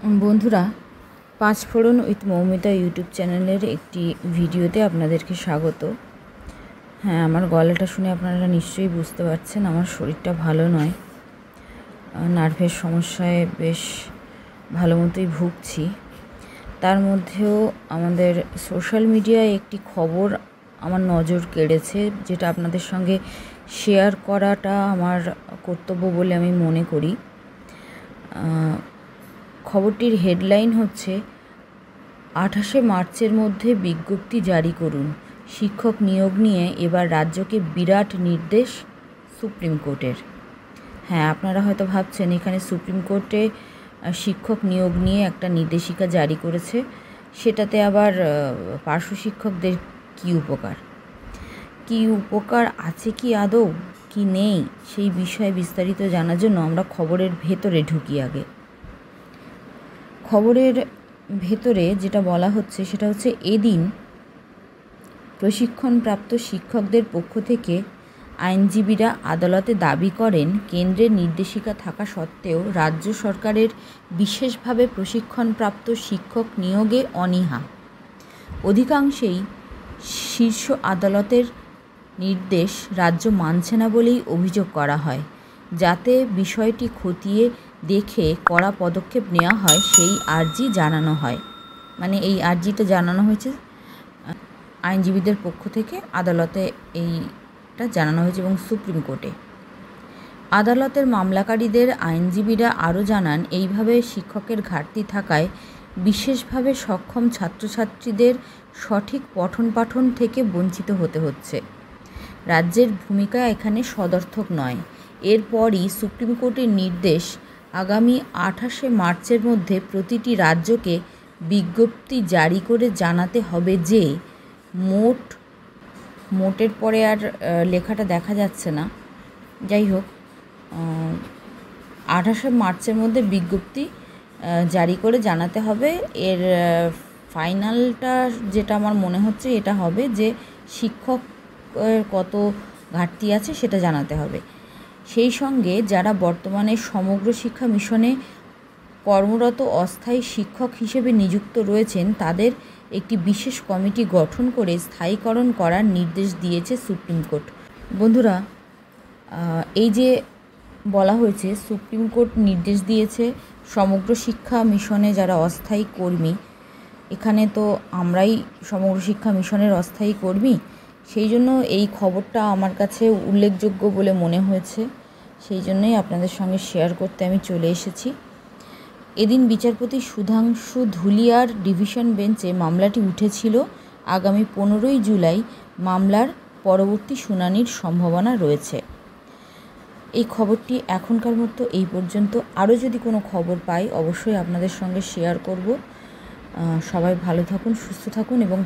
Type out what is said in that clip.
বন্ধুরা, পাঁচফোড়ন with Moumita YouTube চ্যানেলের একটি ভিডিওতে আপনাদেরকে স্বাগত। হ্যাঁ, আমার গলাটা শুনে আপনারা নিশ্চয়ই বুঝতে পারছেন আমার শরীরটা ভালো নয়। নার্ভের সমস্যায় বেশ ভালো মতোই ভুগছি। তার মধ্যেও আমাদের সোশ্যাল মিডিয়ায় একটি খবর আমার নজর কেড়েছে, যেটা আপনাদের সঙ্গে শেয়ার করাটা আমার কর্তব্য বলে আমি মনে করি। খবরটির হেডলাইন হচ্ছে 28শে মার্চের মধ্যে বিজ্ঞপ্তি জারি করুন, শিক্ষক নিয়োগ নিয়ে এবার রাজ্যকে বিরাট নির্দেশ সুপ্রিম কোর্টের। হ্যাঁ, আপনারা হয়তো ভাবছেন এখানে সুপ্রিম কোর্টে শিক্ষক নিয়োগ নিয়ে একটা নির্দেশিকা জারি করেছে, সেটাতে আবার পার্শ্ব শিক্ষকদের কী উপকার আছে কি আদৌ কি নেই, সেই বিষয়ে বিস্তারিত জানার জন্য আমরা খবরের ভেতরে ঢুকি। আগে খবরের ভেতরে যেটা বলা হচ্ছে সেটা হচ্ছে, এদিন প্রশিক্ষণপ্রাপ্ত শিক্ষকদের পক্ষ থেকে আইনজীবীরা আদালতে দাবি করেন, কেন্দ্রের নির্দেশিকা থাকা সত্ত্বেও রাজ্য সরকারের বিশেষভাবে প্রশিক্ষণপ্রাপ্ত শিক্ষক নিয়োগে অনীহা। অধিকাংশেই শীর্ষ আদালতের নির্দেশ রাজ্য মানছে না বলেই অভিযোগ করা হয়। যাতে বিষয়টি খতিয়ে দেখে কড়া পদক্ষেপ নেওয়া হয় সেই আর্জি জানানো হয়। মানে এই আর্জিটা জানানো হয়েছে আইনজীবীদের পক্ষ থেকে আদালতে, এইটা জানানো হয়েছে এবং সুপ্রিম কোর্টে। আদালতের মামলাকারীদের আইনজীবীরা আরও জানান, এইভাবে শিক্ষকের ঘাটতি থাকায় বিশেষভাবে সক্ষম ছাত্রছাত্রীদের সঠিক পঠন পাঠন থেকে বঞ্চিত হতে হচ্ছে। রাজ্যের ভূমিকা এখানে সদর্থক নয়। এরপরই সুপ্রিম কোর্টের নির্দেশ, আগামী 28শে মার্চের মধ্যে প্রতিটি রাজ্যকে বিজ্ঞপ্তি জারি করে জানাতে হবে যে মোটের পরে আর লেখাটা দেখা যাচ্ছে না, যাই হোক 28শে মার্চের মধ্যে বিজ্ঞপ্তি জারি করে জানাতে হবে। এর ফাইনালটা যেটা আমার মনে হচ্ছে এটা হবে যে শিক্ষক কত ঘাটতি আছে সেটা জানাতে হবে। সেই সঙ্গে যারা বর্তমানে সমগ্র শিক্ষা মিশনে কর্মরত অস্থায়ী শিক্ষক হিসেবে নিযুক্ত রয়েছেন তাদের একটি বিশেষ কমিটি গঠন করে স্থায়ীকরণ করার নির্দেশ দিয়েছে সুপ্রিম কোর্ট। বন্ধুরা, এই যে বলা হয়েছে সুপ্রিম কোর্ট নির্দেশ দিয়েছে সমগ্র শিক্ষা মিশনে যারা অস্থায়ী কর্মী, এখানে তো আমরাই সমগ্র শিক্ষা মিশনের অস্থায়ী কর্মী, সেই জন্য এই খবরটা আমার কাছে উল্লেখযোগ্য বলে মনে হয়েছে, সেই জন্যই আপনাদের সঙ্গে শেয়ার করতে আমি চলে এসেছি। এদিন বিচারপতি সুধাংশু ধুলিয়ার ডিভিশন বেঞ্চে মামলাটি উঠেছিল। আগামী 15ই জুলাই মামলার পরবর্তী শুনানির সম্ভাবনা রয়েছে। এই খবরটি এখনকার মতো এই পর্যন্ত। আরও যদি কোনো খবর পাই অবশ্যই আপনাদের সঙ্গে শেয়ার করব। সবাই ভালো থাকুন, সুস্থ থাকুন এবং